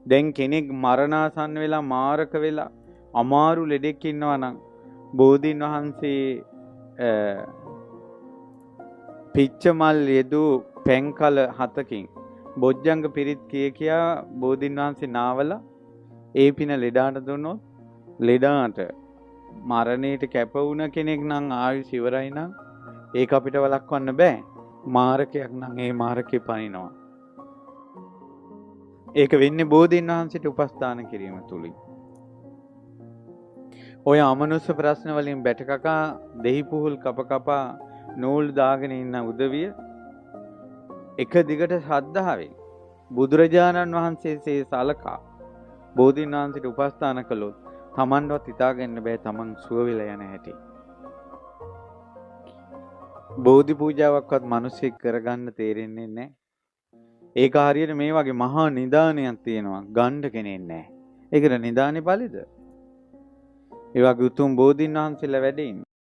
දැන් කෙනෙක් මරණාසන්න වෙලා මාරක වෙලා අමාරු ලෙඩෙක් ඉන්නවා නම් බෝධීන් වහන්සේ පිච්චමල් යෙදු පැන්කල 7කින් බොජ්ජංග පිරිත් කියා බෝධීන් වහන්සේ නාවලා ඒ පින ලෙඩාට දුන්නොත් ලෙඩාට මරණයට කැප වුණ කෙනෙක් නම් ආයුෂ ඉවරයි නම් ඒක අපිට වළක්වන්න බෑ. මාරකයක් නම් ඒ මාරකේ පනිනවා. ඒක වෙන්නේ බෝධීන් වහන්සේට උපස්ථාන කිරීම තුලින්. ඔය අමනුෂ්‍ය ප්‍රශ්න වලින් බැටකකා දෙහි පුහුල් කපකපා නූල් දාගෙන ඉන්න උදවිය එක දිගට ශ්‍රද්ධාවෙන් බුදුරජාණන් වහන්සේසේ සලකා බෝධීන් වහන්සේට උපස්ථාන කළොත් තමන්වත් හිතාගන්න බෑ තමන් සුව වෙලා යන හැටි. බෝධි පූජාවක්වත් මිනිස්සෙක් කරගන්න තේරෙන්නේ නැහැ. ඒක හරියට මේ වගේ මහා නිදානයක් තියෙනවා ගන්න කෙනෙක් නැහැ. ඒකට නිදානේ ඵලෙද? ඒ වගේ උතුම් බෝධීන් වහන්සේලා වැඩ ඉන්නේ.